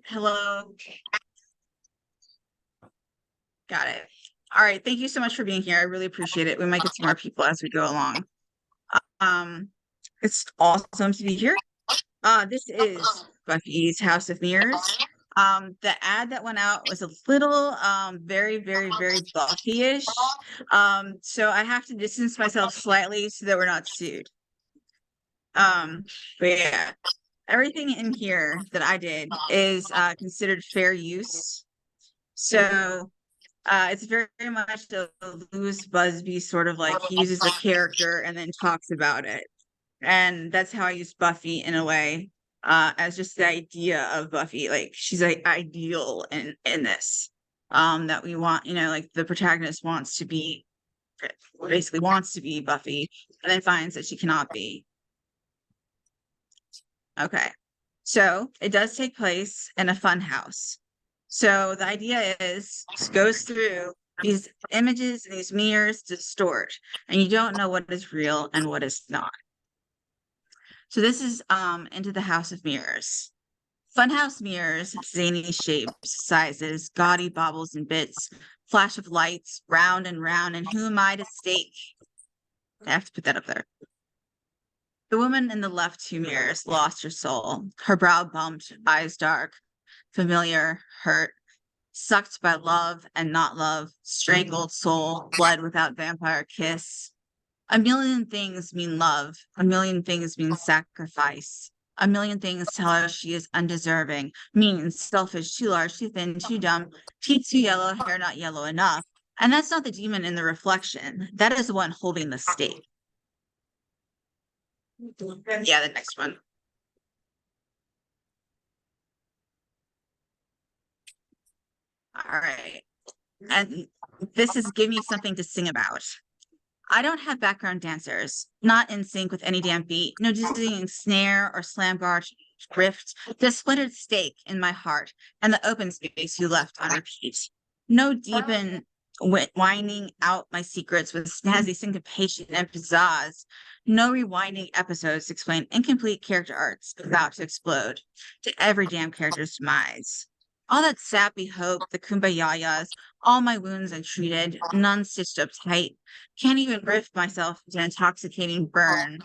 Hello. Got it. All right. Thank you so much for being here. I really appreciate it. We might get some more people as we go along. Um, it's awesome to be here. This is Buffy's House of Mirrors. The ad that went out was a little very, very, very Buffy-ish. So I have to distance myself slightly so that we're not sued. But yeah, everything in here that I did is considered fair use. So it's very much a Louis Busby sort of like he uses a character and then talks about it. And that's how I use Buffy in a way, as just the idea of Buffy. Like she's like ideal in this. That we want, like the protagonist wants to be basically wants to be Buffy and then finds that she cannot be. Okay. So it does take place in a fun house. So the idea is goes through these images and these mirrors distort, and you don't know what is real and what is not. So this is into the House of Mirrors. Funhouse mirrors, zany shapes, sizes, gaudy baubles and bits, flash of lights, round, and who am I to stake? I have to put that up there. The woman in the left two mirrors lost her soul, her brow bumped, eyes dark, familiar, hurt, sucked by love and not love, strangled soul, blood without vampire kiss. A million things mean love, a million things mean sacrifice. A million things tell her she is undeserving, mean, selfish, too large, too thin, too dumb, teeth too yellow, hair not yellow enough. And that's not the demon in the reflection. That is the one holding the stake. Yeah, the next one. All right. And this is give me something to sing about. I don't have background dancers, not in sync with any damn beat, no dizzying snare or slam guard rift, the splintered stake in my heart and the open space you left on repeat. No deepen whining out my secrets with snazzy syncopation and pizzazz. No rewinding episodes to explain incomplete character arcs about to explode to every damn character's demise. All that sappy hope, the kumbayayas, all my wounds untreated, none stitched up tight, can't even rift myself with an intoxicating burn.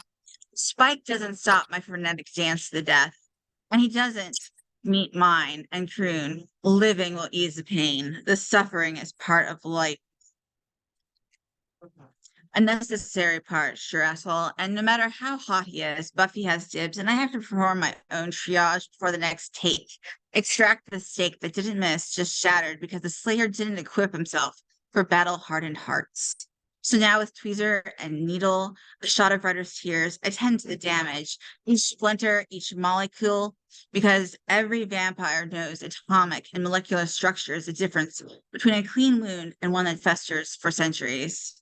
Spike doesn't stop my frenetic dance to the death, and he doesn't meet mine and croon. Living will ease the pain. The suffering is part of life. A necessary part, sure asshole. And no matter how hot he is, Buffy has dibs, and I have to perform my own triage before the next take. Extract the stake that didn't miss, just shattered, because the Slayer didn't equip himself for battle-hardened hearts. So now with tweezer and needle, a shot of writer's tears, I tend to the damage, each splinter, each molecule, because every vampire knows atomic and molecular structure is the difference between a clean wound and one that festers for centuries.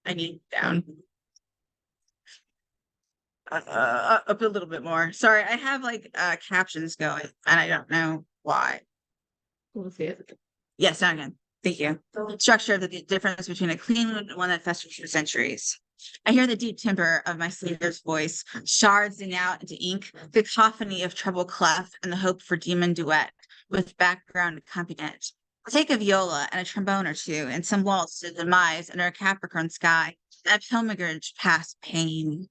I need down up a little bit more. Sorry, I have like captions going and I don't know why. We'll see it. Yes, now again. Thank you. The structure of the difference between a clean wound and one that festers for centuries. I hear the deep timbre of my sleeper's voice, sharding out into ink, the cacophony of treble clef and the hope for demon duet with background accompaniment. I'll take a viola and a trombone or two and some waltz to demise under a Capricorn sky, that pilgrimage past pain.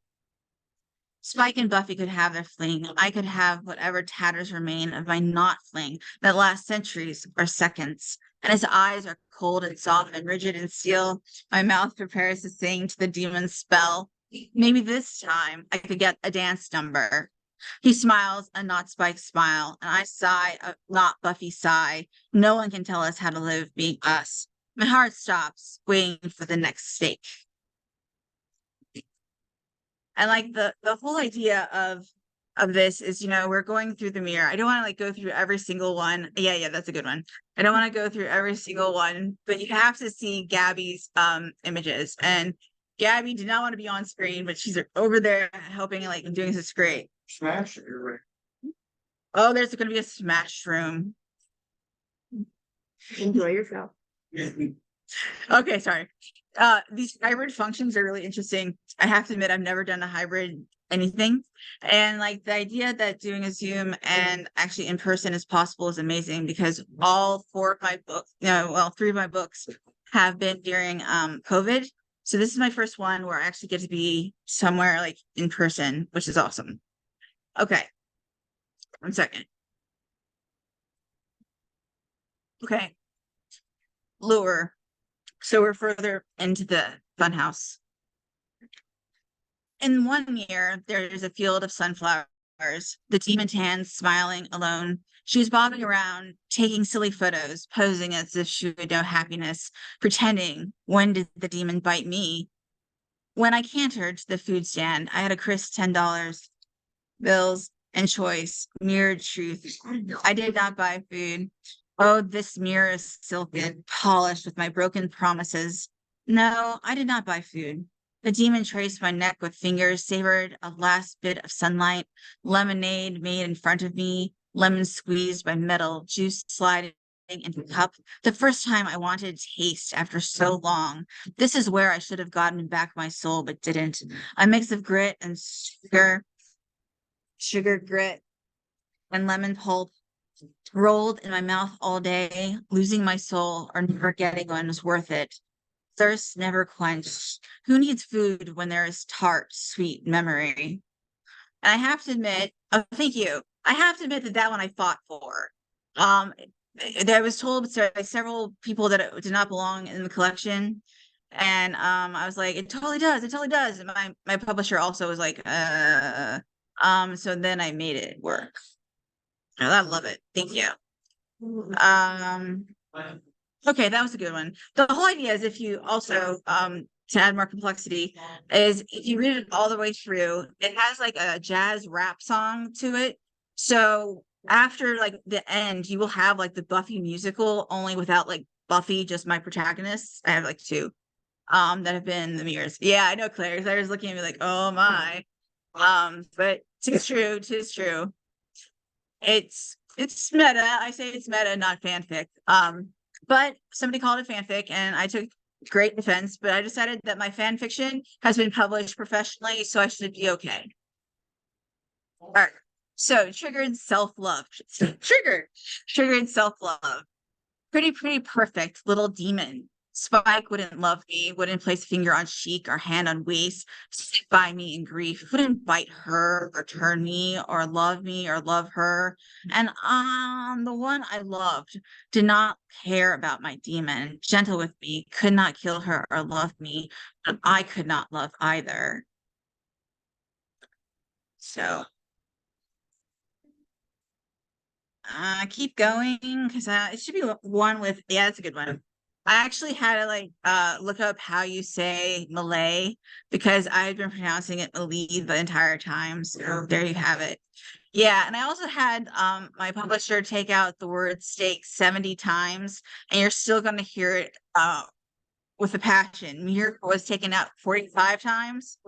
Spike and Buffy could have their fling. I could have whatever tatters remain of my not fling that lasts centuries or seconds. And his eyes are cold and soft and rigid and steel. My mouth prepares to sing to the demon's spell. Maybe this time I could get a dance number. He smiles, a not Spike smile, and I sigh, a not Buffy sigh. No one can tell us how to live being us. My heart stops, waiting for the next stake. And like the whole idea of this is, we're going through the mirror. I don't want to like go through every single one. Yeah, that's a good one. I don't want to go through every single one, but you have to see Gabby's images. And Gabby did not want to be on screen, but she's over there helping, like doing this great. Smash it, you're right. Oh, there's going to be a smash room. Enjoy yourself. Okay, sorry. These hybrid functions are really interesting. I have to admit, I've never done a hybrid anything. And like the idea that doing a Zoom and actually in person is possible is amazing because all four of my books, well, three of my books have been during COVID. So this is my first one where I actually get to be somewhere like in person, which is awesome. Okay, 1 second. Okay, lure. So we're further into the funhouse. In one year, there is a field of sunflowers, the demon tan smiling alone. She was bobbing around, taking silly photos, posing as if she would know happiness, pretending, when did the demon bite me? When I cantered to the food stand, I had a crisp $10, bills and choice, mirrored truth. I did not buy food. Oh, this mirror is silken, polished with my broken promises. No, I did not buy food. The demon traced my neck with fingers, savored a last bit of sunlight, lemonade made in front of me, lemon squeezed by metal, juice sliding into the cup. The first time I wanted taste after so long. This is where I should have gotten back my soul, but didn't. A mix of grit and sugar grit and lemon pulp rolled in my mouth all day, losing my soul or never getting one was worth it. Thirst never quenched. Who needs food when there is tart, sweet memory? And I have to admit, oh, thank you. I have to admit that that one I fought for. Um, I was told by several people that it did not belong in the collection. And I was like, it totally does, it totally does. And my publisher also was like, so then I made it work. Oh, I love it. Thank you. Um, okay, that was a good one. The whole idea is if you also to add more complexity, is if you read it all the way through, it has like a jazz rap song to it. So after like the end, you will have like the Buffy musical, only without like Buffy, just my protagonists. I have like two that have been the mirrors. Yeah, I know Claire. Claire's looking at me like, oh my. But tis true, tis true. It's meta. I say it's meta, not fanfic. But somebody called it fanfic, and I took great defense. But I decided that my fan fiction has been published professionally, so I should be okay. All right. So triggered self-love. Triggered self-love. Pretty perfect little demon. Spike wouldn't love me, wouldn't place a finger on cheek or hand on waist, sit by me in grief, wouldn't bite her or turn me or love her. And the one I loved did not care about my demon, gentle with me, could not kill her or love me, but I could not love either. So keep going because it should be one with yeah, that's a good one. I actually had to like look up how you say Malay because I had been pronouncing it Malay the entire time. So there you have it. Yeah, and I also had my publisher take out the word steak 70 times, and you're still gonna hear it with a passion. Miracle was taken out 45 times.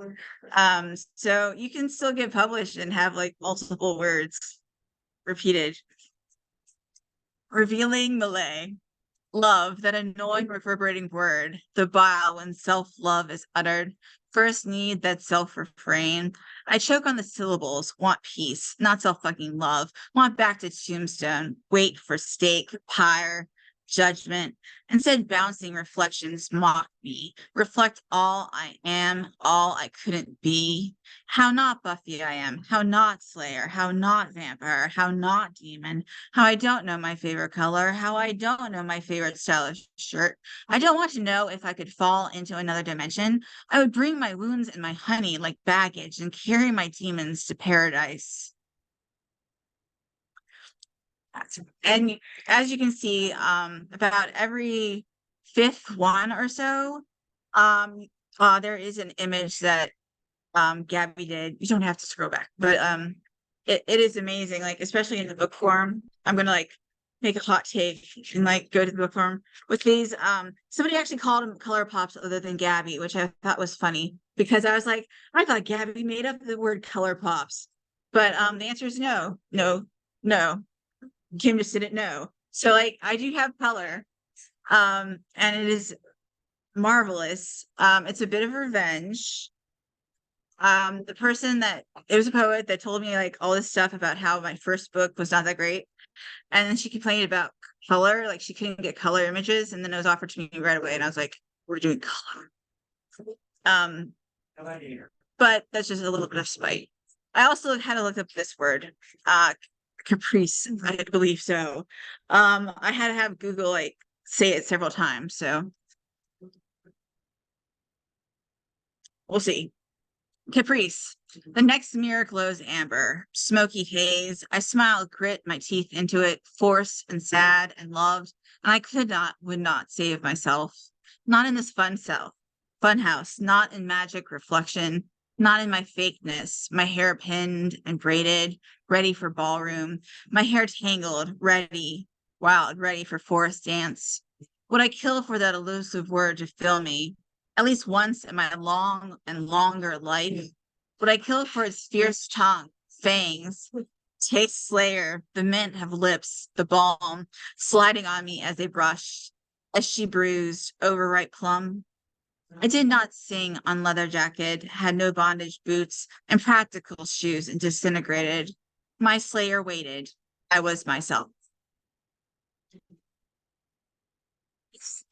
So you can still get published and have like multiple words repeated. Revealing Malay. Love, that annoying reverberating word, the bile when self-love is uttered. First need that self-refrain. I choke on the syllables, want peace, not self-fucking love, want back to tombstone, wait for stake, pyre, judgment. Instead, bouncing reflections mock me, reflect all I am, all I couldn't be. How not Buffy I am, how not Slayer, how not vampire, how not demon, how I don't know my favorite color, how I don't know my favorite style of shirt. I don't want to know if I could fall into another dimension. I would bring my wounds and my honey like baggage and carry my demons to paradise. And as you can see, about every fifth one or so, there is an image that Gabby did. You don't have to scroll back, but it is amazing, like especially in the book form. I'm gonna like make a hot take and like go to the book form with these. Somebody actually called them color pops other than Gabby, which I thought was funny because I was like, I thought Gabby made up the word color pops. But the answer is no, no, no. Kim just didn't know. So like I do have color. And it is marvelous. It's a bit of revenge. The person that it was a poet that told me like all this stuff about how my first book was not that great. And then she complained about color, like she couldn't get color images, and then it was offered to me right away, and I was like, "We're doing color." Um, but that's just a little bit of spite. I also had to look up this word, uh, caprice. I believe so. I had to have Google like say it several times, so we'll see. Caprice. The next mirror glows amber, smoky haze. I smile, grit my teeth into it, forced and sad and loved, and I would not save myself. Not in this fun house, not in magic reflection, not in my fakeness, my hair pinned and braided, ready for ballroom, my hair tangled, ready, wild, ready for forest dance. Would I kill for that elusive word to fill me? At least once in my long and longer life, would I kill for its fierce tongue, fangs, taste slayer, the mint of lips, the balm, sliding on me as they brushed, as she bruised, overripe plum? I did not sing on leather jacket, had no bondage boots, and practical shoes and disintegrated. My slayer waited. I was myself.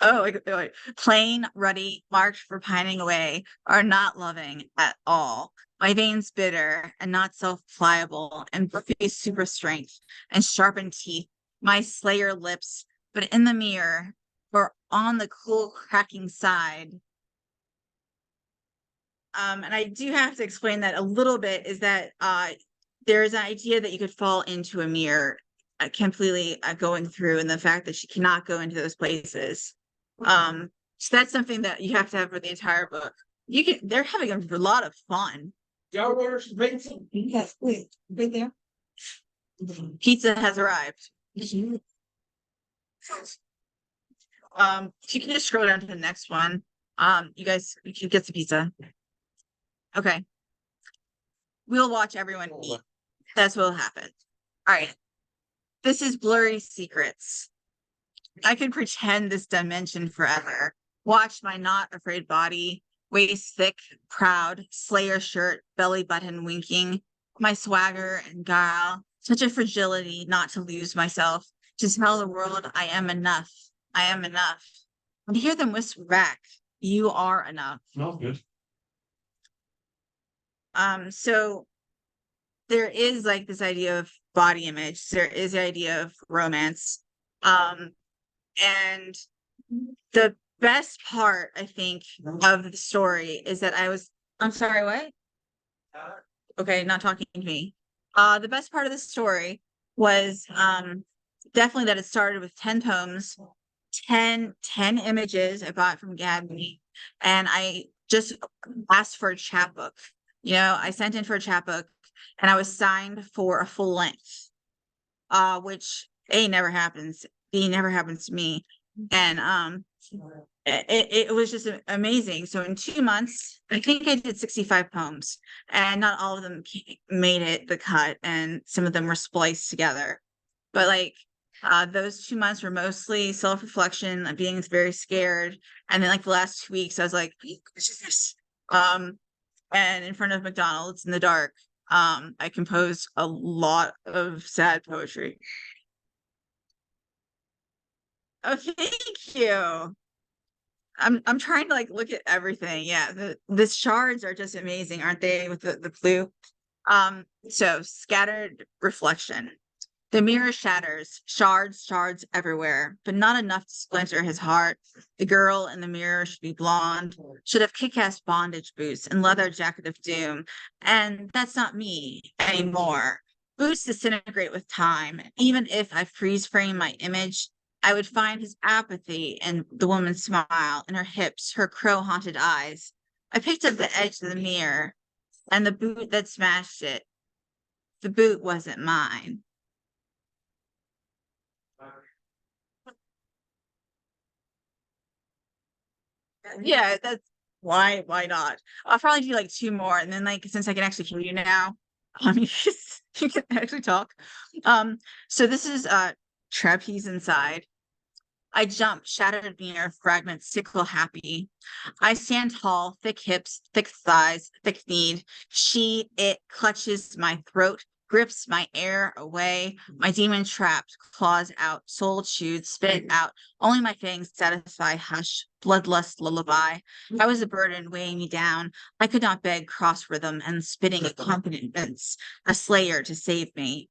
Oh, wait. Plain, ruddy, marked for pining away, are not loving at all. My veins bitter and not self-pliable, and Buffy's super strength and sharpened teeth, my slayer lips, but in the mirror, or on the cool cracking side. And I do have to explain that a little bit is that there's an idea that you could fall into a mirror completely going through, and the fact that she cannot go into those places. So that's something that you have to have for the entire book. They're having a lot of fun. Yes, please. Right there. Pizza has arrived. If you can just scroll down to the next one. You can get the pizza. Okay. We'll watch everyone eat. That's what'll happen. All right. This is Blurry Secrets. I could pretend this dimension forever. Watch my not afraid body, waist thick, proud, slayer shirt, belly button winking, my swagger and guile, such a fragility not to lose myself, to tell the world I am enough. I am enough. And hear them whisper back, you are enough. Smells good. So there is like this idea of body image, there is the idea of romance. And the best part, I think, of the story is that I'm sorry, what? Okay, not talking to me. The best part of the story was definitely that it started with 10 poems, 10 images I bought from Gabby, and I just asked for a chapbook. I sent in for a chapbook, and I was signed for a full length, which A, never happens, B, never happens to me. And it was just amazing. So in 2 months, I think I did 65 poems, and not all of them made it the cut, and some of them were spliced together. But like those 2 months were mostly self-reflection, being very scared. And then like the last 2 weeks, I was like, and in front of McDonald's in the dark, I composed a lot of sad poetry. Oh, thank you. I'm trying to like look at everything. Yeah, the shards are just amazing, aren't they? With the blue. So scattered reflection. The mirror shatters, shards everywhere, but not enough to splinter his heart. The girl in the mirror should be blonde, should have kick-ass bondage boots and leather jacket of doom. And that's not me anymore. Boots disintegrate with time. Even if I freeze frame my image, I would find his apathy in the woman's smile, in her hips, her crow-haunted eyes. I picked up the edge of the mirror, and the boot that smashed it. The boot wasn't mine. Yeah, that's why not? I'll probably do like two more, and then like since I can actually hear you now, you you can actually talk. So this is trapeze inside. I jump, shattered mirror, fragments, sickle happy. I stand tall, thick hips, thick thighs, thick kneed. It clutches my throat, grips my air away. My demon trapped, claws out, soul chewed, spit out. Only my fangs satisfy, hush, bloodlust lullaby. I was a burden weighing me down. I could not beg cross rhythm and spitting accompaniments, a slayer to save me.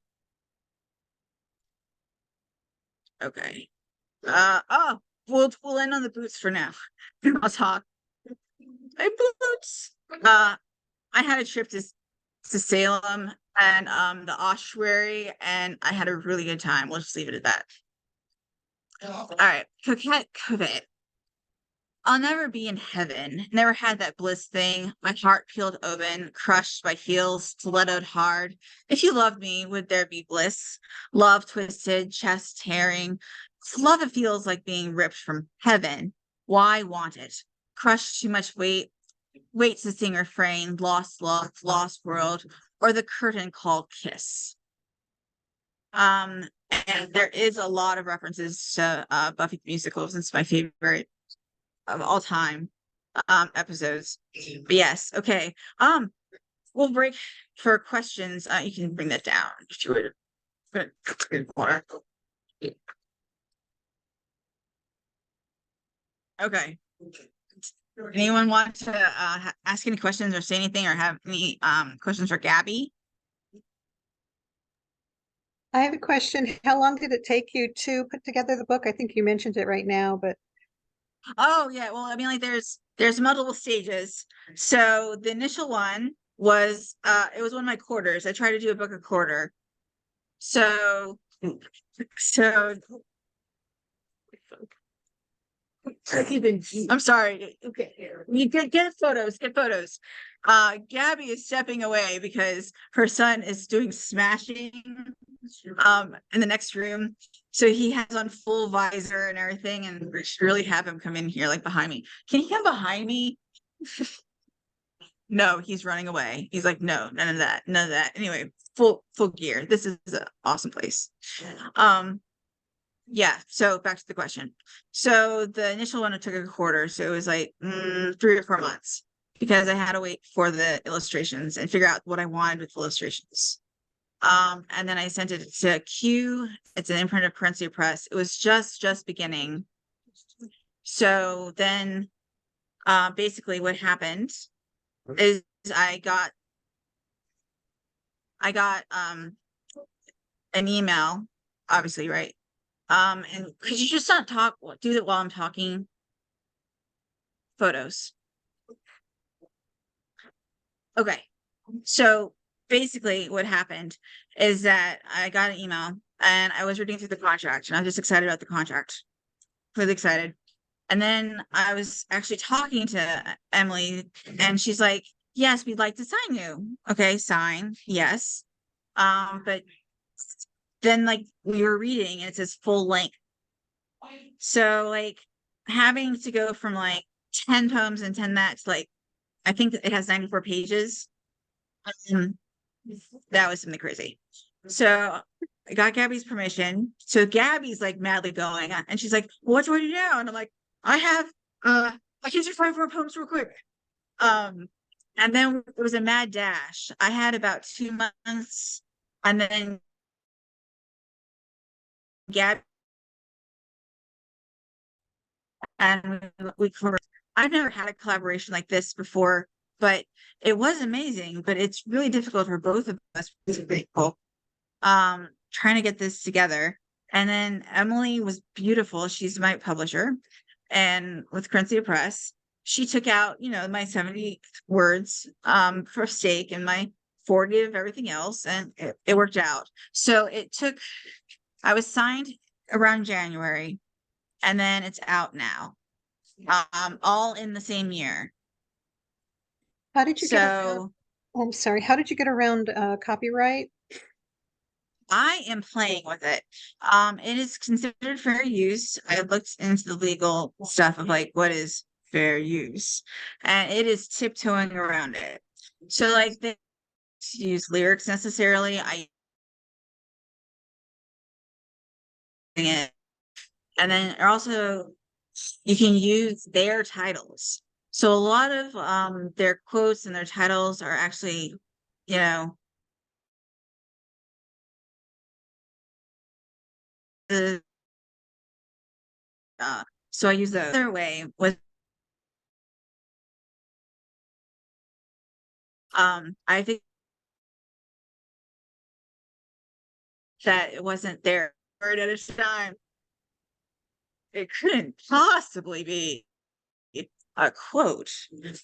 Okay. Oh, we'll end on the boots for now. I'll talk. My boots. I had a trip to Salem and the ossuary, and I had a really good time. We'll just leave it at that. All right, coquette covet. I'll never be in heaven. Never had that bliss thing. My heart peeled open, crushed by heels, stilettoed hard. If you loved me, would there be bliss? Love twisted, chest tearing. Love it feels like being ripped from heaven. Why want it? Crushed too much weight. Wait to sing refrain. Lost love, lost world, or the curtain called kiss. Um, and there is a lot of references to Buffy the Musical. It's my favorite of all time episodes. But yes, okay. We'll break for questions. You can bring that down if you would. Okay. Anyone want to ask any questions or say anything or have any questions for Gabby? I have a question. How long did it take you to put together the book? I think you mentioned it right now, but Oh yeah, well, I mean, like there's multiple stages. So the initial one was it was one of my quarters. I tried to do a book a quarter. So so I'm sorry. Okay. You get photos, get photos. Gabby is stepping away because her son is doing smashing in the next room. So he has on full visor and everything, and we should really have him come in here like behind me. Can he come behind me? No, he's running away. He's like, no, none of that, none of that. Anyway, full gear. This is an awesome place. Yeah, so back to the question. So the initial one, it took a quarter, so it was like 3 or 4 months because I had to wait for the illustrations and figure out what I wanted with illustrations. And then I sent it to Q. It's an imprint of Parentia Press. It was just beginning. So then basically what happened is I got an email, obviously, right? And could you just not do that while I'm talking? Photos. Okay. So basically what happened is that I got an email and I was reading through the contract and I was just excited about the contract. Really excited. And then I was actually talking to Emily and she's like, yes, we'd like to sign you. Okay, sign. Yes. But then like we were reading and it says full length. So like having to go from like 10 poems and 10 that to like I think it has 94 pages. Um, that was something crazy. So I got Gabby's permission. So Gabby's like madly going and she's like, what do I do now? And I'm like, I can do 5 more poems real quick. And then it was a mad dash. I had about 2 months and then Gabby and we I've never had a collaboration like this before, but it was amazing. But it's really difficult for both of us people, trying to get this together. And then Emily was beautiful. She's my publisher, and with Corinthia Press, she took out, my 70 words for stake and my 40 of everything else, and it worked out. So I was signed around January, and then it's out now. All in the same year. how did you get around? So I'm sorry, how did you get around copyright? I am playing with it. It is considered fair use. I looked into the legal stuff of like what is fair use, and it is tiptoeing around it. So like they use lyrics necessarily. I it And then also you can use their titles. So a lot of their quotes and their titles are actually, you know, the so I use the other way with I think that it wasn't their word at a time. It couldn't possibly be a quote.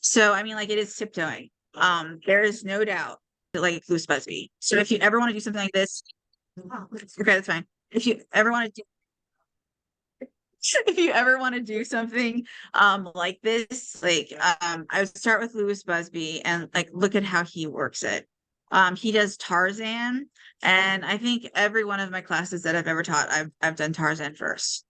So I mean, like it is tiptoeing. There is no doubt that like Goose Busby. So if you ever want to do something like this, okay, that's fine. If you ever want to do if you ever want to do something like this, like I would start with Louis Busby and like look at how he works it. He does Tarzan, and I think every one of my classes that I've ever taught, I've done Tarzan first.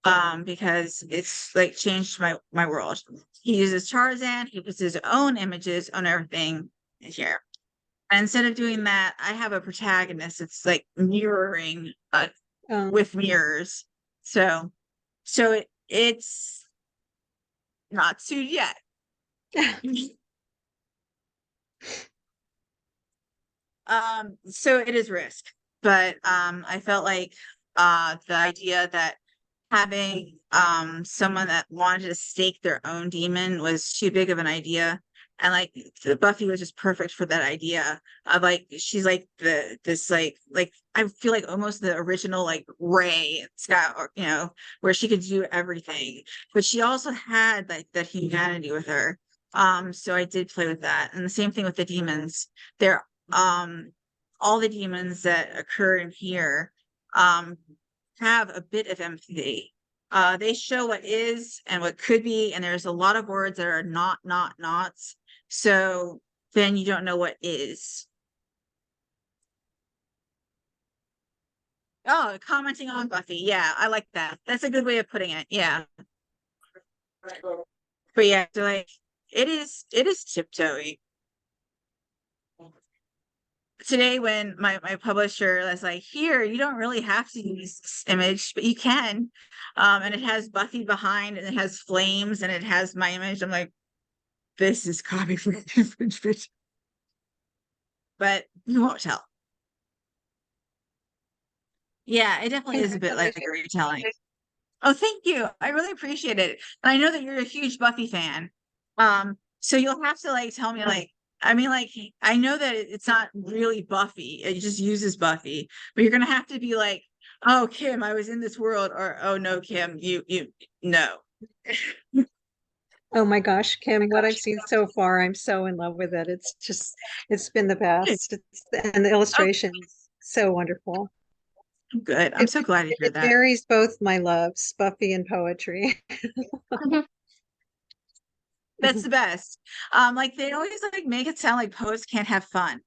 Because it's like changed my world. He uses Tarzan, he puts his own images on everything here. And instead of doing that, I have a protagonist. It's like mirroring with mirrors. So it's not sued yet. So it is risk, but I felt like the idea that having someone that wanted to stake their own demon was too big of an idea. And like Buffy was just perfect for that idea of like she's like this like I feel like almost the original like Ray Scott, or, you know, where she could do everything, but she also had like that humanity with her. So I did play with that, and the same thing with the demons. They're all the demons that occur in here um have a bit of empathy. They show what is and what could be, and there's a lot of words that are nots. So then you don't know what is. Oh, commenting on Buffy. Yeah, I like that. That's a good way of putting it. Yeah. But yeah, so like it is tiptoey. Today when my publisher was like, here, you don't really have to use this image, but you can. And it has Buffy behind and it has flames and it has my image. I'm like, this is copyright infringement. But you won't tell. Yeah, it definitely is a bit like a retelling. Oh, thank you. I really appreciate it. And I know that you're a huge Buffy fan. So you'll have to like tell me like I mean like I know that it's not really Buffy. It just uses Buffy, but you're gonna have to be like, oh Kim, I was in this world, or oh no, Kim, you no. Oh my gosh, Kim, what I've seen so far, I'm so in love with it. It's been the best. And the Oh, illustrations, so wonderful. good. I'm so glad to hear It that. marries both my loves, Buffy and poetry. That's the best. Like they always like make it sound like poets can't have fun.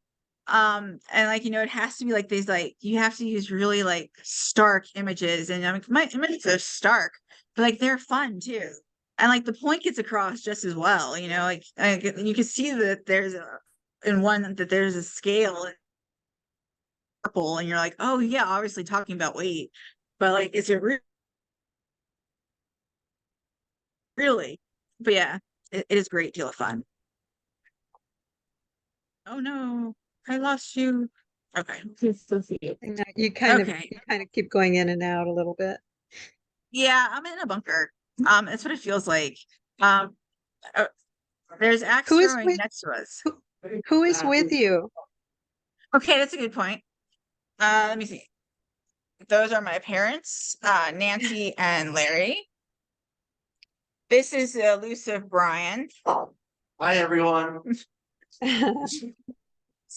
And like it has to be like these like you have to use really like stark images, and I mean my images are stark, but like they're fun too. And like the point gets across just as well, like you can see that there's a in one that there's a scale in purple, and you're like, oh yeah, obviously talking about weight, but like is it really? But yeah, it is a great deal of fun. Oh no, I lost you. Okay. I know, you Okay. kind of keep going in and out a little bit. Yeah, I'm in a bunker. That's what it feels like. Um, uh, there's axe Who is throwing with next to us. who, who is with you? Okay, that's a good point. Let me see. Those are my parents, Nancy and Larry. This is the elusive Brian. Hi, everyone. See,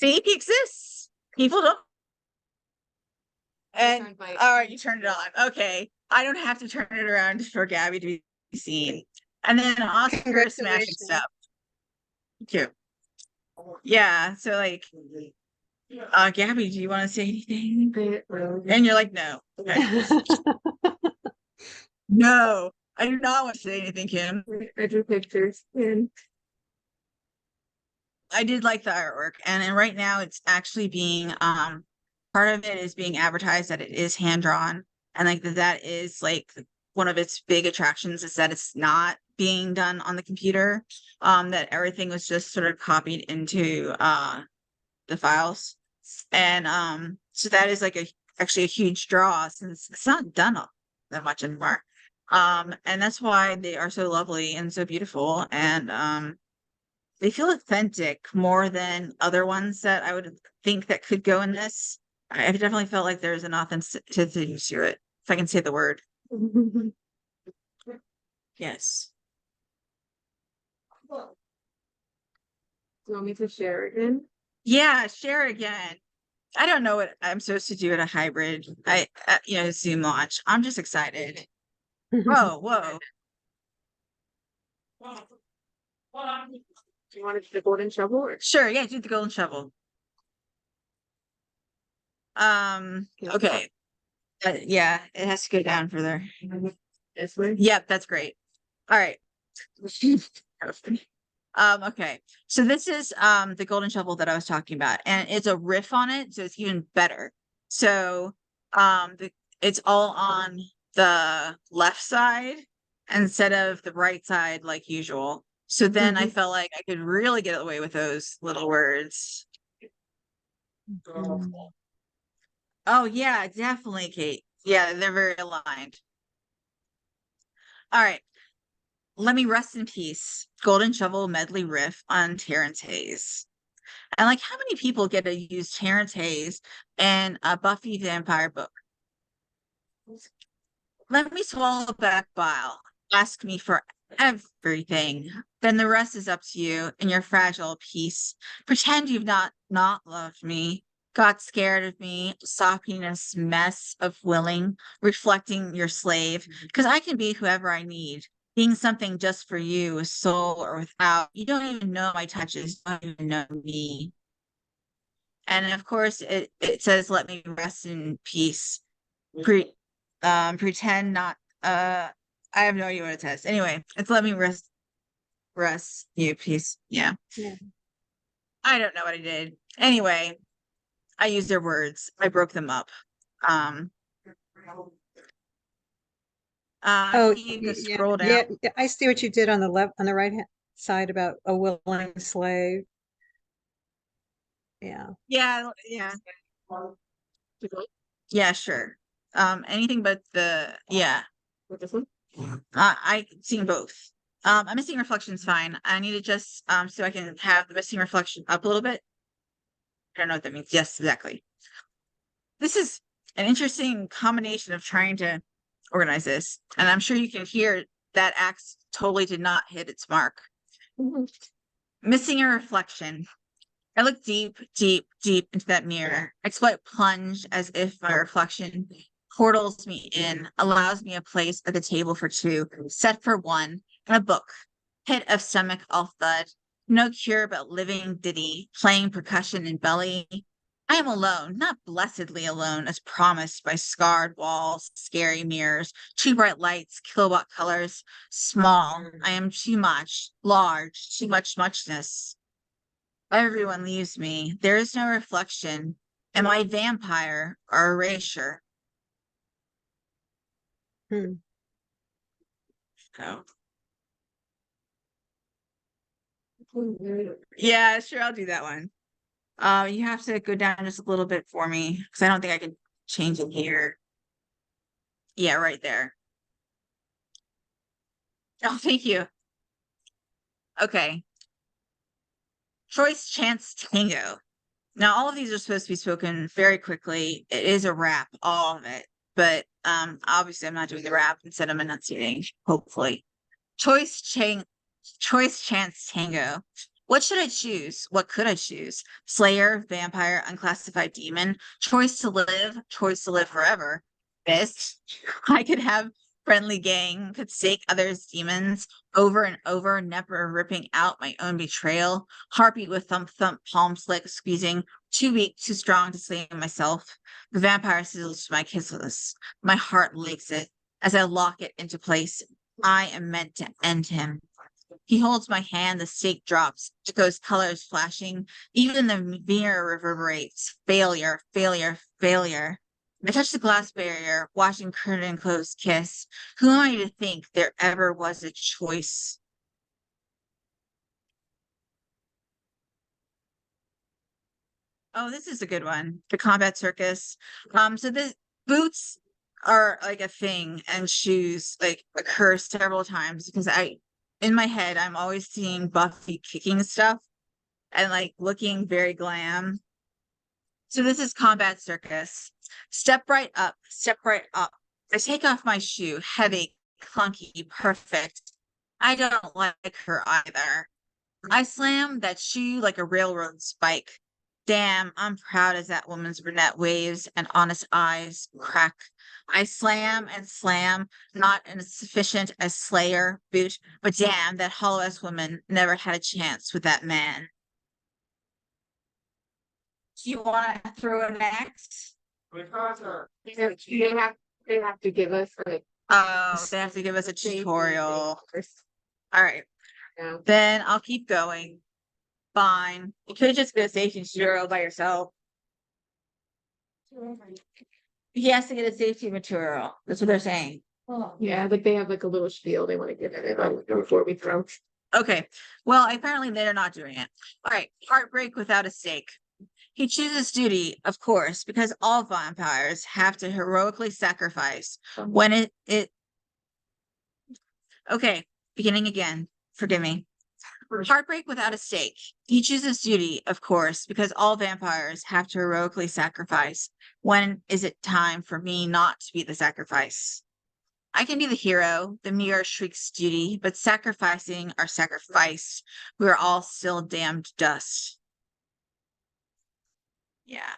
he exists. People don't. And all right, you turned it on. Okay, I don't have to turn it around for Gabby to be seen. And then Oscar is smashing Congratulations. stuff. Cute. Yeah, so like Gabby, do you want to say anything? And you're like, no. Okay. No, I do not want to say anything, Kim. I drew pictures. And I did like the artwork, and right now it's actually being part of it is being advertised that it is hand drawn, and like that is like one of its big attractions is that it's not being done on the computer, that everything was just sort of copied into the files. And so that is like actually a huge draw since it's not done that much anymore. And that's why they are so lovely and so beautiful, and they feel authentic more than other ones that I would think that could go in this. I definitely felt like there's an authenticity to it, if I can say the word. Yes. Do you want me to share again? Yeah, share again. I don't know what I'm supposed to do at a hybrid. Zoom launch. I'm just excited. Whoa. Do you want it to the golden shovel? Or? Sure, yeah, do the golden shovel. Okay. Yeah, it has to go down further. This way? Yep, that's great. All right. Okay. So this is the golden shovel that I was talking about, and it's a riff on it, so it's even better. So it's all on the left side instead of the right side like usual. So then I felt like I could really get away with those little words. Oh yeah, definitely, Kate. Yeah, they're very aligned. All right. Let me rest in peace. Golden Shovel medley riff on Terrence Hayes. And like, how many people get to use Terrence Hayes in a Buffy vampire book? Let me swallow back bile. Ask me for everything. Then the rest is up to you and your fragile peace. Pretend you've not loved me, got scared of me, stopping this mess of willing, reflecting your slave, because I can be whoever I need. Being something just for you, with soul or without. You don't even know my touches, you don't even know me. And of course, it says, "Let me rest in peace." Pretend not. I have no idea what it says. Anyway, it's "Let me rest you peace." Yeah. I don't know what I did. Anyway, I used their words. I broke them up. Oh, You can scroll down. yeah, I see what you did on the left, on the right hand side about a willing slave. Yeah. Yeah. Yeah, sure. Anything but With this one? I seen both. I'm missing reflection's fine. I need to just so I can have the missing reflection up a little bit. I don't know what that means. Yes, exactly. This is an interesting combination of trying to organize this, and I'm sure you can hear that axe totally did not hit its mark. Missing a reflection. I look deep into that mirror. I sweat plunge as if my reflection portals me in, allows me a place at the table for two, set for one, and a book. Pit of stomach all thud. No cure but living ditty, playing percussion in belly. I am alone, not blessedly alone, as promised by scarred walls, scary mirrors, too bright lights, kilowatt colors. Small, I am too much, large, too much muchness. Everyone leaves me. There is no reflection. Am I vampire or erasure? Hmm. Oh. Yeah, sure, I'll do that one. You have to go down just a little bit for me because I don't think I can change it here. Yeah, right there. Oh, thank you. Okay. Choice, chance, tango. Now, all of these are supposed to be spoken very quickly. It is a rap, all of it. But obviously I'm not doing the rap instead of enunciating, hopefully. Choice, chance, tango. What should I choose? What could I choose? Slayer, vampire, unclassified demon. Choice to live forever. This, I could have friendly gang, could stake others' demons over and over, never ripping out my own betrayal. Heartbeat with thump thump, palm slick, squeezing, too weak, too strong to slay myself. The vampire sizzles my kisses. My heart licks it as I lock it into place. I am meant to end him. He holds my hand, the stake drops, Chico's colors flashing. Even the mirror reverberates. Failure, failure, failure. I touch the glass barrier, watching curtain close kiss. Who am I to think there ever was a choice? Oh, this is a good one. The combat circus. So the boots are like a thing, and shoes like occur several times because in my head, I'm always seeing Buffy kicking stuff and like looking very glam. So this is combat circus. Step right up, step right up. I take off my shoe, heavy, clunky, perfect. I don't like her either. I slam that shoe like a railroad spike. Damn, I'm proud as that woman's brunette waves and honest eyes crack. I slam and slam, not as sufficient as Slayer boot, but damn, that hollow ass woman never had a chance with that man. Do you want to throw it next? They have to give us like. Oh, they have to give us a tutorial. All right, Yeah. then I'll keep going. Fine. You could just go safety tutorial by yourself. He has to get a safety material. That's what they're saying. Yeah, like they have like a little spiel they want to give it before we throw. Okay. Well, apparently they're not doing it. All right. Heartbreak without a stake. He chooses duty, of course, because all vampires have to heroically sacrifice when it okay, beginning again. Forgive me. Heartbreak without a stake. He chooses duty, of course, because all vampires have to heroically sacrifice. When is it time for me not to be the sacrifice? I can be the hero, the mirror shrieks duty, but sacrificing our sacrifice, we are all still damned dust. Yeah.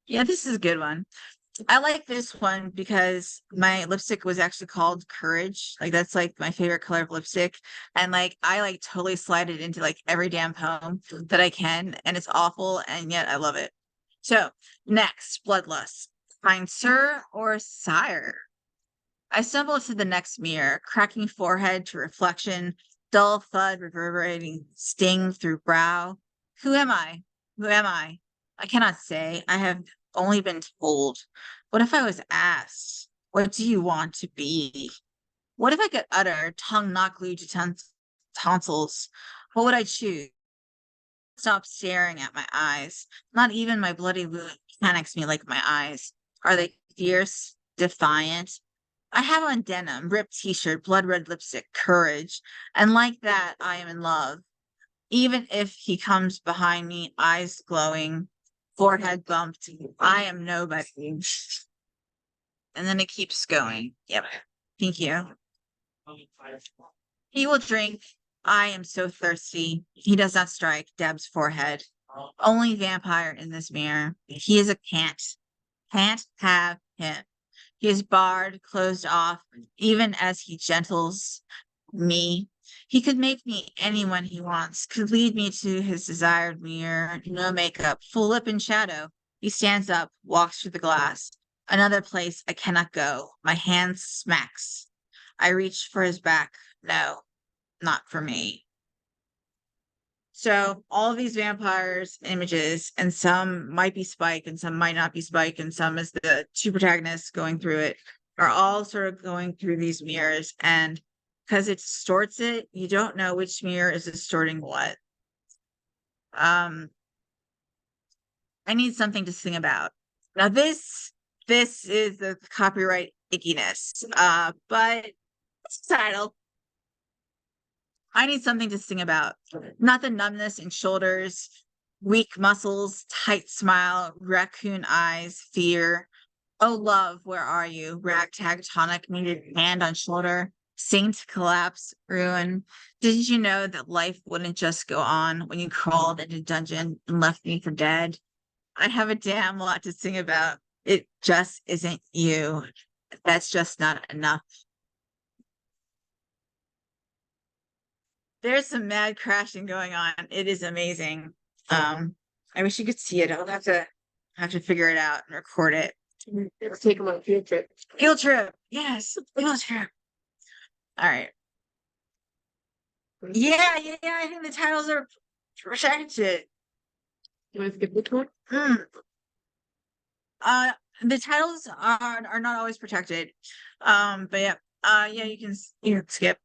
Yeah, this is a good one. I like this one because my lipstick was actually called Courage. Like that's like my favorite color of lipstick. And like I like totally slide it into like every damn poem that I can. And it's awful, and yet I love it. So next, Bloodlust. Kind sir or sire? I stumble to the next mirror, cracking forehead to reflection, dull thud reverberating sting through brow. Who am I? Who am I? I cannot say. I have only been told. What if I was asked, what do you want to be? What if I could utter, tongue not glued to tonsils? What would I choose? Stop staring at my eyes. Not even my bloody wound panics me like my eyes. Are they fierce, defiant? I have on denim, ripped t-shirt, blood red lipstick, courage. And like that, I am in love. Even if he comes behind me, eyes glowing, forehead bumped, I am nobody. And then it keeps going. Yep. Thank you. He will drink. I am so thirsty. He does not strike Deb's forehead. Only vampire in this mirror. He is a can't. Can't have him. He is barred, closed off, even as he gentles me. He could make me anyone he wants, could lead me to his desired mirror, no makeup, full lip and shadow. He stands up, walks through the glass. Another place I cannot go. My hand smacks. I reach for his back. No, not for me. So all of these vampires images, and some might be Spike and some might not be Spike, and some is the two protagonists going through it, are all sort of going through these mirrors. And because it distorts it, you don't know which mirror is distorting what. I need something to sing about. Now this is the copyright ickiness. But it's the title. I need something to sing about. Not the numbness in shoulders, weak muscles, tight smile, raccoon eyes, fear. Oh, love, where are you? Ragtag tonic, needed hand on shoulder, saint collapse, ruin. Didn't you know that life wouldn't just go on when you crawled into dungeon and left me for dead? I have a damn lot to sing about. It just isn't you. That's just not enough. There's some mad crashing going on. It is amazing. I wish you could see it. I'll have to figure it out and record it. Let's take them on a field trip. Field trip. Yes, field trip. All right. Yeah. I think the titles are protected. You want to skip this one? Mm. Uh, the titles are not always protected. But yeah. Yeah, you can skip.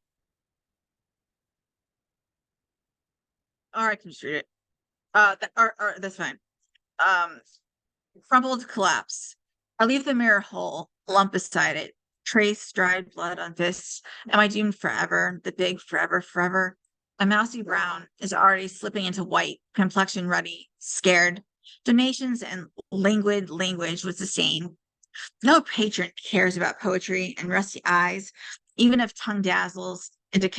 Or I can just read it. Or that's fine. Um, Crumpled collapse. I leave the mirror whole, lump beside it. Trace dried blood on fists. Am I doomed forever? The big forever, forever. A mousy brown is already slipping into white, complexion ruddy, scared. Donations and languid language was the same. No patron cares about poetry and rusty eyes, even if tongue dazzles into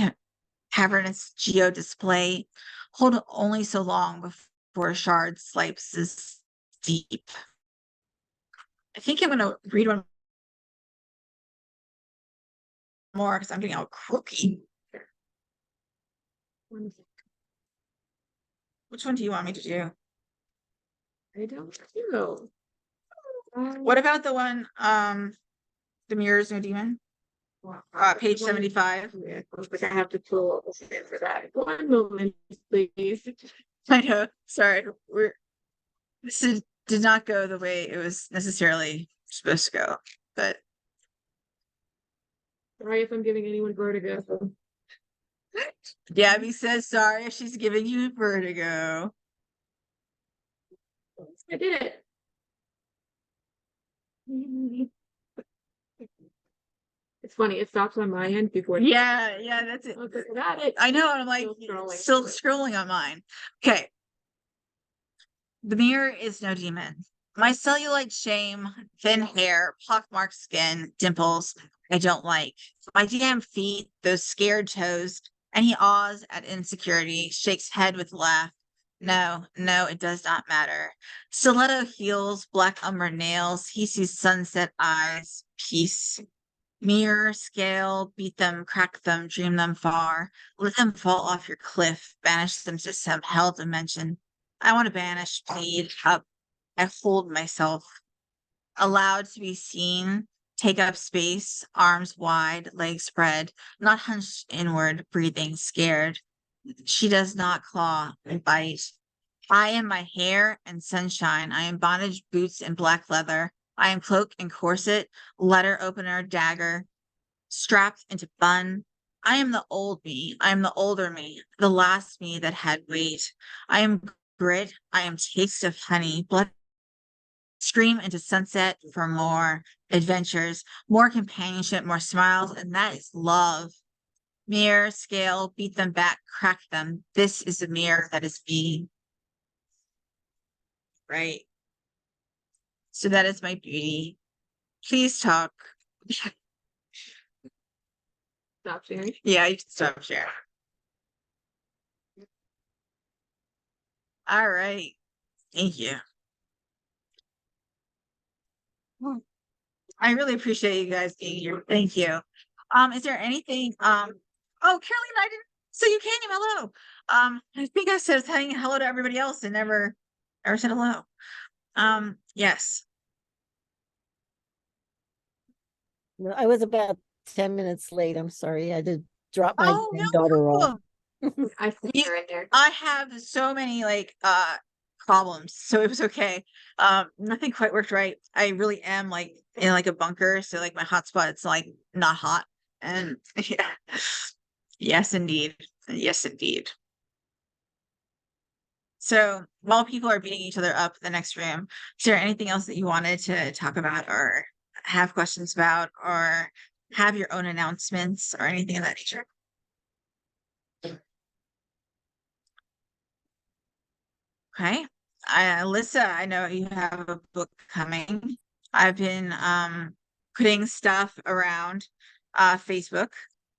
cavernous geo display. Hold only so long before a shard slices deep. I think I'm gonna read one more because I'm getting all croaky. Which one do you want me to do? I don't know. What about the one, The Mirror's No Demon? Page 75. Yeah, I have to pull up a stand for that. One moment, please. I know. Sorry, did not go the way it was necessarily supposed to go, but Sorry if I'm giving anyone vertigo. Gabby says sorry if she's giving you vertigo. I did it. It's funny, it stops on my end before. Yeah, that's it. Okay, got it. I know, and I'm like still scrolling on mine. Okay. The mirror is no demon. My cellulite shame, thin hair, pockmarked skin, dimples, I don't like. My damn feet, those scared toes, and he awes at insecurity, shakes head with laugh. No, it does not matter. Stiletto heels, black umber nails, he sees sunset eyes, peace. Mirror, scale, beat them, crack them, dream them far. Let them fall off your cliff, banish them to some hell dimension. I want to banish, plead, up. I hold myself, allowed to be seen, take up space, arms wide, legs spread, not hunched inward, breathing, scared. She does not claw and bite. I am my hair and sunshine. I am bondage boots and black leather. I am cloak and corset, letter opener, dagger, strapped into bun. I am the old me. I am the older me, the last me that had weight. I am grit. I am taste of honey, blood. Scream into sunset for more adventures, more companionship, more smiles, and that is love. Mirror, scale, beat them back, crack them. This is the mirror that is me. Right. So that is my beauty. Please talk. Stop sharing. Yeah, you can stop sharing. All right. Thank you. I really appreciate you guys being here. Thank you. Is there anything, oh, Caroline, I didn't, so you came, hello. I think I said saying hello to everybody else and never said hello. Yes. No, I was about 10 minutes late. I'm sorry. I had to drop my Oh, no granddaughter off. problem. I see You- her in there. I have so many problems, so it was okay. Nothing quite worked right. I really am like in like a bunker, so like my hotspot, it's like not hot. And yeah. Yes, indeed. Yes, indeed. So while people are beating each other up in the next room, is there anything else that you wanted to talk about or have questions about or have your own announcements or anything of that nature? Okay. Alyssa, I know you have a book coming. I've been putting stuff around Facebook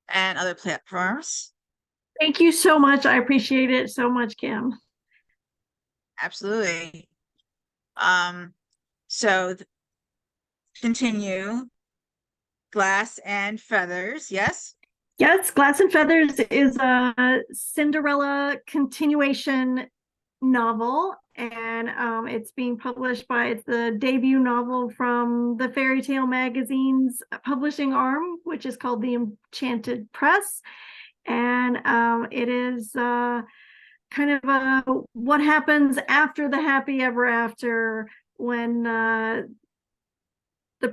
and other platforms. Thank you so much. I appreciate it so much, Kim. Absolutely. So continue. Glass and Feathers, yes? Yes, Glass and Feathers is a Cinderella continuation novel, and it's being published by it's the debut novel from the Fairy Tale Magazine's publishing arm, which is called the Enchanted Press. And it is kind of what happens after the happy ever after when the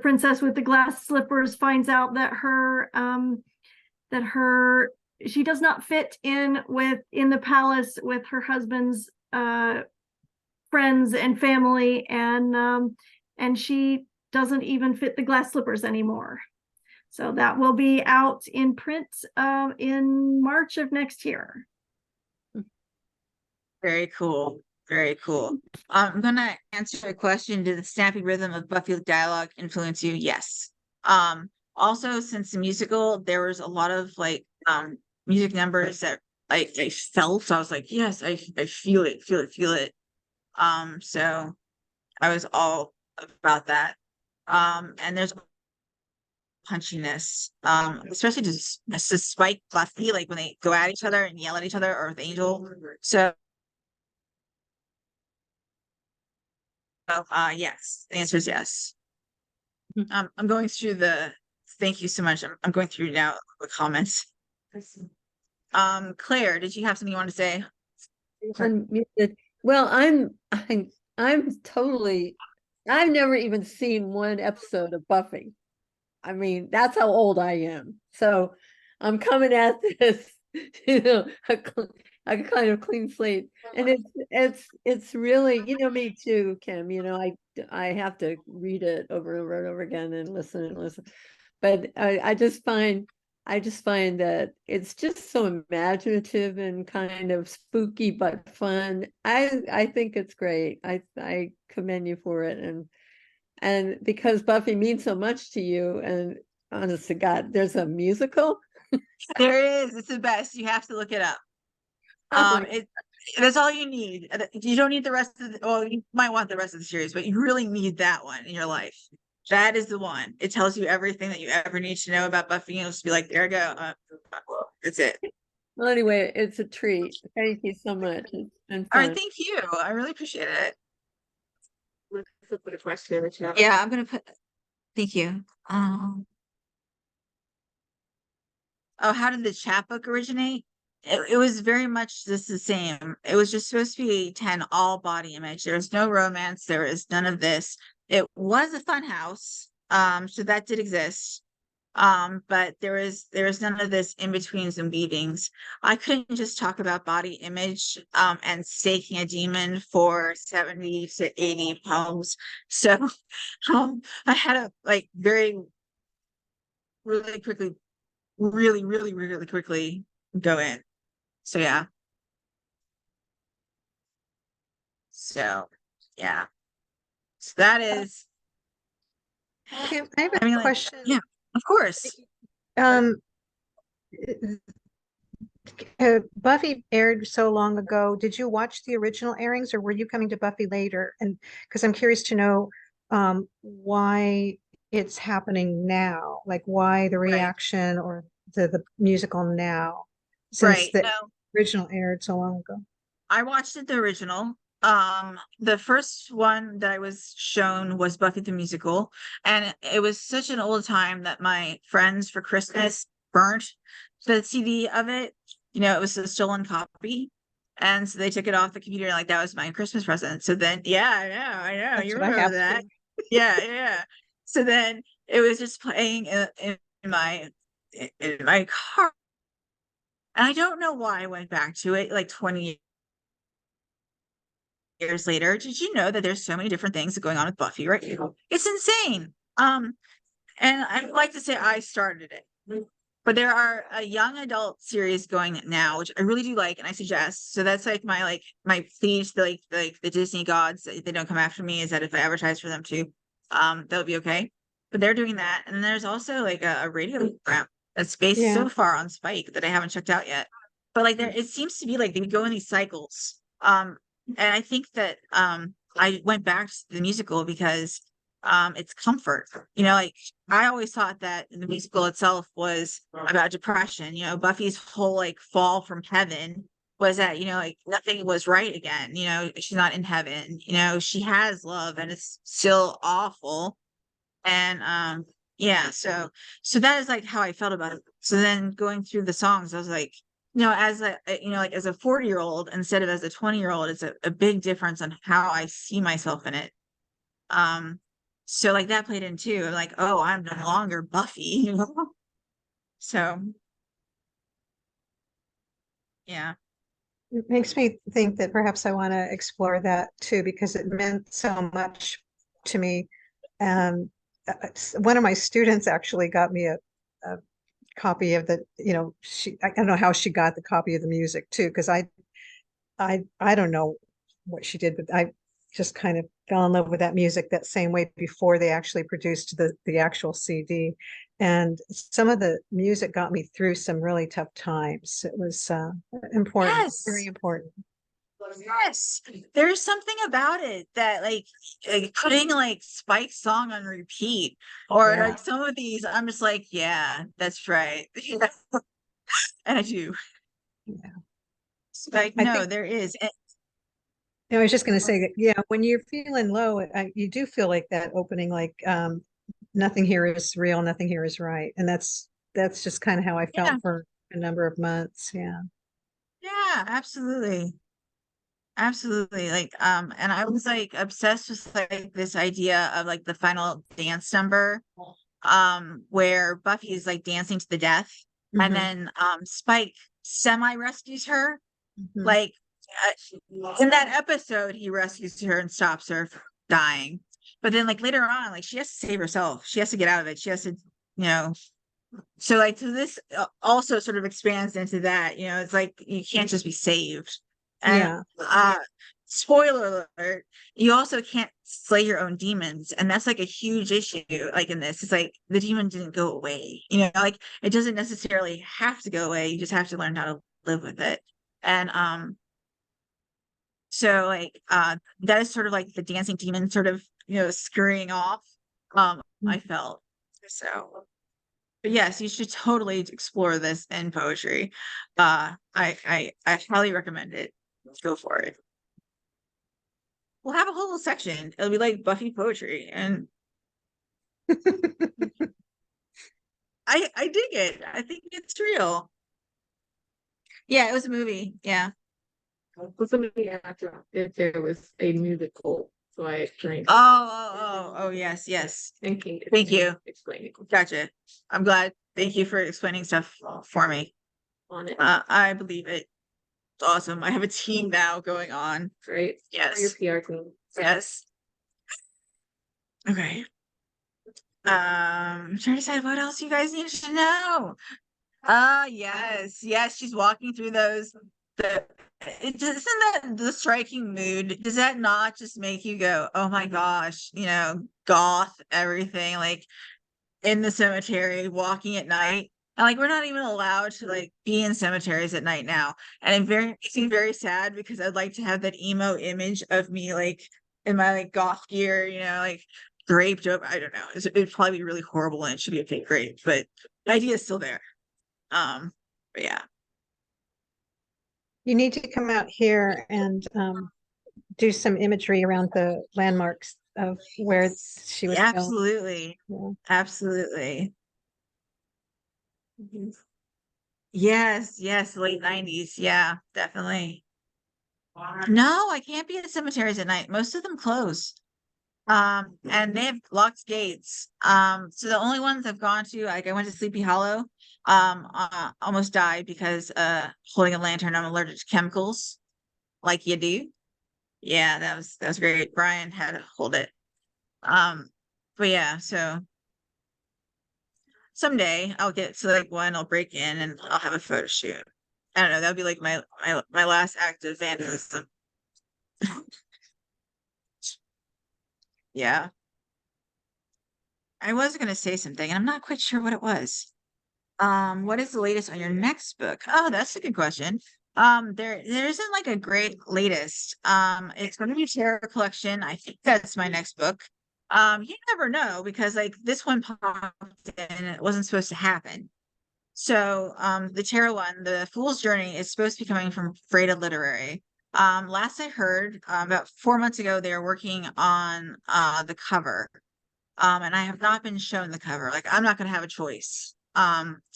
princess with the glass slippers finds out that she does not fit in the palace with her husband's friends and family, and she doesn't even fit the glass slippers anymore. So that will be out in print in March of next year. Very cool. Very cool. I'm gonna answer a question. Did the snappy rhythm of Buffy dialogue influence you? Yes. Also, since the musical, there was a lot of like music numbers that I felt. So I was like, yes, I feel it, feel it, feel it. So I was all about that. And there's punchiness, especially to Spike Buffy, like when they go at each other and yell at each other, or with Angel. So yes, the answer is yes. I'm going through thank you so much. I'm going through now the comments. Claire, did you have something you want to say? Unmuted. Well, I'm totally, I've never even seen one episode of Buffy. I mean, that's how old I am. So I'm coming at this, a kind of clean slate. And it's really, me too, Kim. I have to read it over and over and over again and listen and listen. But I just find that it's just so imaginative and kind of spooky but fun. I think it's great. I commend you for it, and because Buffy means so much to you, and honest to God, there's a musical. There is. It's the best. You have to look it up. That's all you need. You don't need the rest of well, you might want the rest of the series, but you really need that one in your life. That is the one. It tells you everything that you ever need to know about Buffy. You'll just be like, there you go. That's it. Well, anyway, it's a treat. Thank you so much. It's been All fun. right, thank you. I really appreciate it. Let's put a question in the chat. Yeah, I'm gonna put. Thank you. Oh, how did the chapbook originate? It was very much just the same. It was just supposed to be 10 all body image. There was no romance. There was none of this. It was a fun house. So that did exist. But there was none of this in betweens and weavings. I couldn't just talk about body image and staking a demon for 70 to 80 poems. So I had to like really quickly, really quickly go in. So yeah. So yeah. So that is Kim, I have I mean, a like, question. yeah, of course. Um, Buffy aired so long ago. Did you watch the original airings, or were you coming to Buffy later? And because I'm curious to know why it's happening now, like why the Right. reaction or the musical now, since Right. the No, original aired so long ago. I watched it the original. The first one that I was shown was Buffy the Musical, and it was such an old time that my friends for Christmas burnt the CD of it. It was a stolen copy. And so they took it off the computer, like that was my Christmas present. So then, yeah, I know. That's You what I remember have that. too. Yeah. So then it was just playing in my car. And I don't know why I went back to it like 20 years later. Did you know that there's so many different things going on with Buffy right now? It's insane. And I'd like to say I started it, but there are a young adult series going now, which I really do like, and I suggest. So that's like my plea to like the Disney gods, if they don't come after me, is that if I advertise for them too, that would be okay. But they're doing that, and then there's also like a radio program that's based so far on Spike that I haven't checked out yet. But like it seems to be like they go in these cycles. And I think that I went back to the musical because it's comfort. Like I always thought that the musical itself was about depression. Buffy's whole like fall from heaven was that, like nothing was right again. She's not in heaven. She has love and it's still awful. And yeah, so that is like how I felt about it. So then going through the songs, I was like, as like as a 40-year-old instead of as a 20-year-old, it's a big difference on how I see myself in it. So like that played in too. Like, oh, I'm no longer Buffy, So yeah. It makes me think that perhaps I want to explore that too, because it meant so much to me. And one of my students actually got me a copy of I don't know how she got the copy of the music too, because I don't know what she did, but I just kind of fell in love with that music that same way before they actually produced the actual CD. And some of the music got me through some really tough times. It was important, very Yes. important. Yes. There's something about it that like putting like Spike's song on repeat or Yeah. like some of these, I'm just like, yeah, that's right. And I do. Yeah. Like, I no, think there is. I was just going to say that, yeah, when you're feeling low, you do feel like that opening, like nothing here is real, nothing here is right. And that's just kind of how I Yeah, felt for a number of months. Yeah. yeah, absolutely. Absolutely. Like, and I was like obsessed with like this idea of like the final dance number, where Buffy is like dancing to the death, and Mhm, then Spike semi rescues her. mhm. Like in that episode, he rescues her and stops her from dying. But then like later on, like she has to save herself. She has to get out of it. She has to, you know, so this also sort of expands into that, it's like you can't just be saved. And Yeah. spoiler alert, you also can't slay your own demons. And that's like a huge issue, like in this. It's like the demon didn't go away, like it doesn't necessarily have to go away. You just have to learn how to live with it. And so like that is sort of like the dancing demon sort of, scurrying off. I Mm. felt so. But yes, you should totally explore this in poetry. I highly recommend it. Go for it. We'll have a whole section. It'll be like Buffy poetry, and I dig it. I think it's real. Yeah, it was a movie. Yeah. So somebody asked if there was a musical, so I explained. Oh, yes, yes. Thank you. Thank you. Explaining Gotcha. I'm glad. Thank you for explaining stuff for me. on it, I believe it. It's awesome. I have a team now going on. right? Yes. Or your PR team. Yes. Okay. I'm trying to decide what else you guys need to know. Yes, she's walking through those. Isn't that the striking mood? Does that not just make you go, oh my gosh, goth everything, like in the cemetery, walking at night? And like we're not even allowed to like be in cemeteries at night now. And makes me very sad because I'd like to have that emo image of me like in my like goth gear, like draped over. I don't know. It'd probably be really horrible and it should be a fake grave, but the idea is still there. But yeah. You need to come out here and do some imagery around the landmarks of where she was filmed. Absolutely. Yeah. Absolutely. Mhm. Yes, late 90s. Yeah, definitely. No, I can't be in cemeteries at night. Most of them close. And they have locked gates. So the only ones I've gone to, like I went to Sleepy Hollow, almost died because holding a lantern, I'm allergic to chemicals, like you do. Yeah, that was great. Brian had to hold it. But yeah, so someday I'll get to like one, I'll break in and I'll have a photo shoot. I don't know, that'll be like my last act of vandalism. Yeah. I was gonna say something and I'm not quite sure what it was. What is the latest on your next book? Oh, that's a good question. There isn't like a great latest. It's going to be Terror Collection. I think that's my next book. You never know because like this one popped in and it wasn't supposed to happen. So, the tarot one, the Fool's Journey, is supposed to be coming from Freda Literary. Last I heard, about 4 months ago, they were working on the cover. And I have not been shown the cover. Like, I'm not going to have a choice.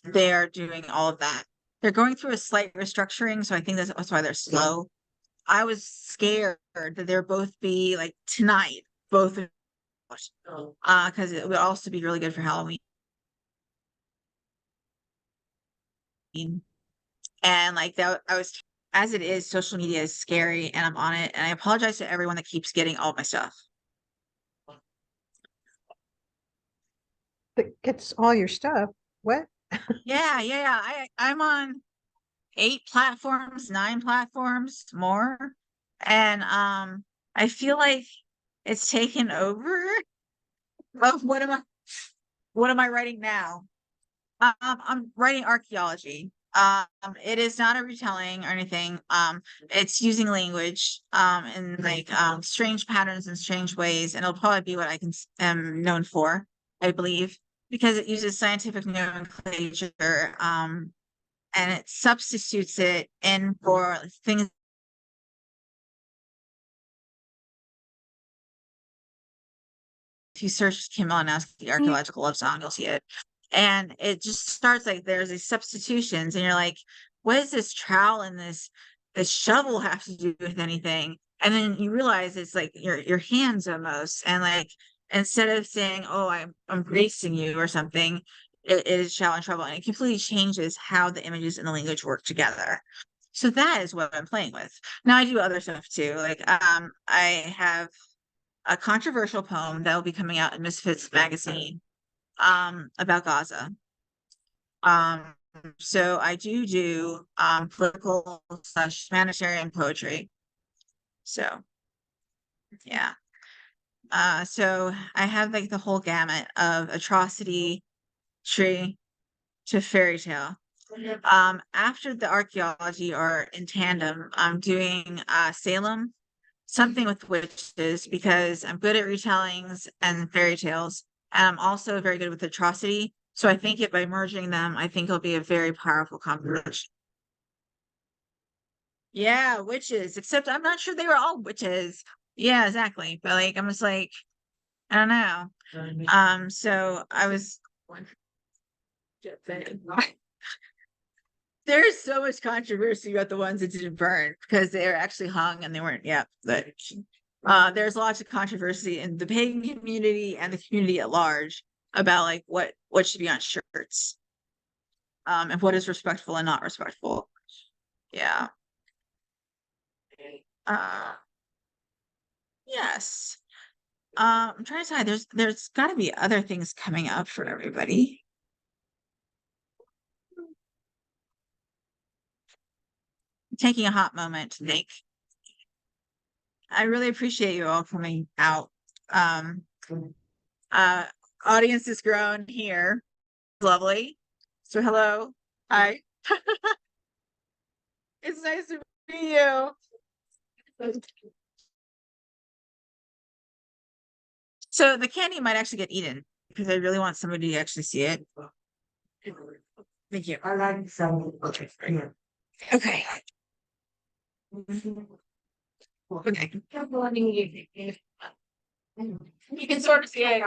They are doing all of that. they're going through a slight restructuring, so I think that's why they're slow. I was scared that they'll both be like tonight, both because it would also be really good for Halloween. And like that, I was, as it is, social media is scary, and I'm on it. And I apologize to everyone that keeps getting all of my stuff. That gets all your stuff. What? Yeah. I'm on 8 platforms, 9 platforms, more, and I feel like it's taken over. Of what am I writing now? I'm writing archaeology. It is not a retelling or anything. It's using language, in like strange patterns and strange ways, and it'll probably be what am known for, I believe, because it uses scientific nomenclature, and it substitutes it in for things. If you search Kim Malinowski archaeological love song, you'll see it. And it just starts like there's these substitutions, and you're like, what does this trowel and this shovel have to do with anything? And then you realize it's like your hands almost. And like instead of saying, oh, I'm bracing you or something, it is shower and trouble. And it completely changes how the images and the language work together. So that is what I'm playing with. Now I do other stuff too. Like I have a controversial poem that will be coming out in Misfits magazine, about Gaza. Um, so I do political / humanitarian poetry. So yeah. So I have like the whole gamut of atrocity, tree to fairy tale. After the archaeology or in tandem, I'm doing Salem, something with witches, because I'm good at retellings and fairy tales, and I'm also very good with atrocity. So I think by merging them, I think it'll be a very powerful combination. Yeah, witches, except I'm not sure they were all witches. Yeah, exactly. But like I'm just like, I don't know. So I was Just saying. there's so much controversy about the ones that didn't burn because they were actually hung and they weren't, yeah. But there's lots of controversy in the pagan community and the community at large about like what should be on shirts, and what is respectful and not respectful. Yeah. Uh yes. I'm trying to decide, there's got to be other things coming up for everybody. Taking a hot moment to think. I really appreciate you all coming out. Um uh Audience has grown here. Lovely. So hello. Hi. It's nice to meet you. So the candy might actually get eaten because I really want somebody to actually see it. Thank you. I like some. Okay. Okay. Okay. You can sort of see it.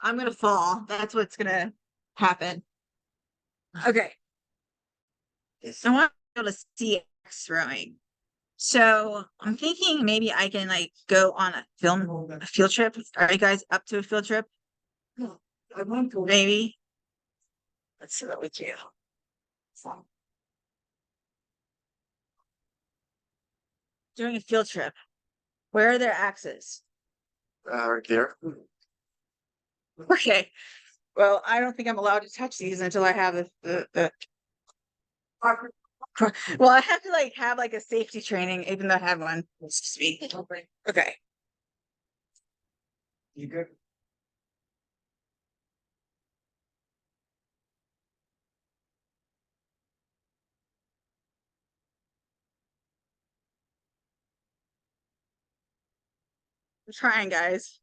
I'm gonna fall. That's what's gonna happen. Okay. I want to be able to see X throwing. So I'm thinking maybe I can like go on a field trip. Are you guys up to a field trip? I want to. Maybe. Let's see what we do. Doing a field trip. Where are their axes? Right there. Okay. Well, I don't think I'm allowed to touch these until I have the well, I have to like have like a safety training, even though I have one. Excuse me. Okay. You good? I'm trying, guys.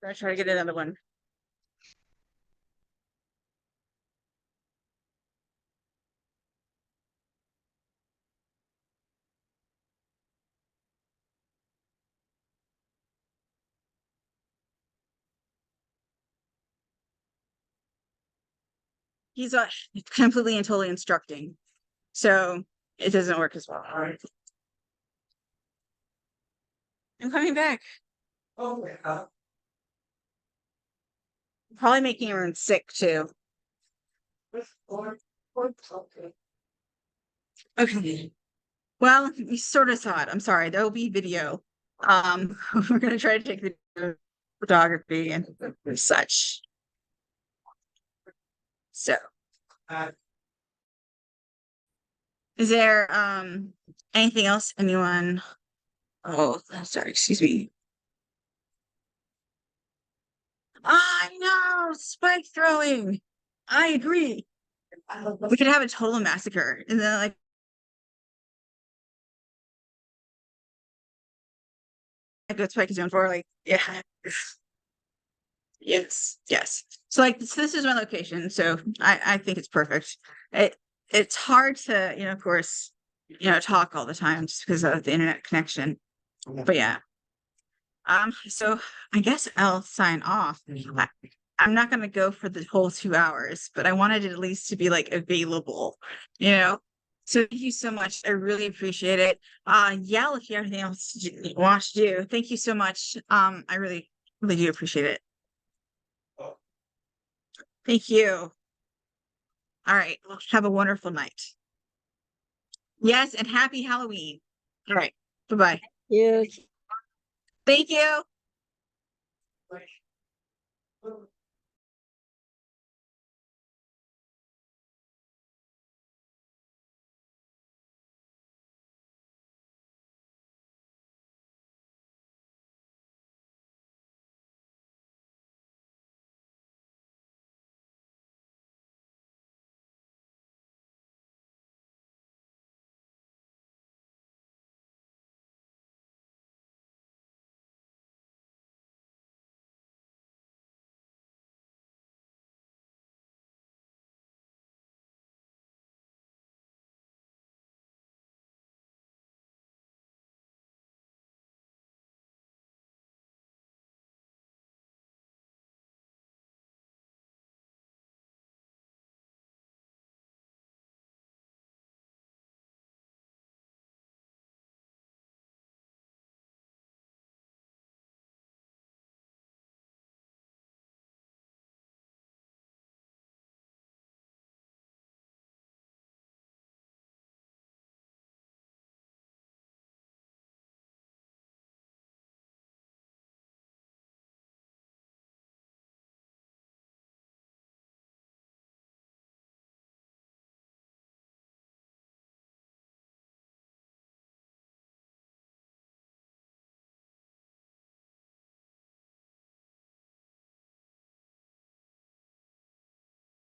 gonna try to get another one. He's completely and totally instructing, so it doesn't work as well. All right. I'm coming back. Oh, yeah. Probably making everyone sick too. Okay. Okay. Well, you sort of saw it. I'm sorry. There will be video. We're gonna try to take the photography and such. So, Uh, is there anything else anyone? Oh, sorry. Excuse me. I know, spike throwing. I agree. We could have a total massacre, and then like what Spike is doing for, like, yeah. Yes, yes. So like this is my location, so I think it's perfect. It's hard to, of course, talk all the time just because of the internet connection. But yeah. So I guess I'll sign off. I'm not gonna go for the whole 2 hours, but I wanted it at least to be like available, you know. So thank you so much. I really appreciate it. Yell if you have anything else you want to do. Thank you so much. I really, really do appreciate it. Thank you. All right. Well, have a wonderful night. Yes, and happy Halloween. All right. Bye-bye. Yes. Thank you. like,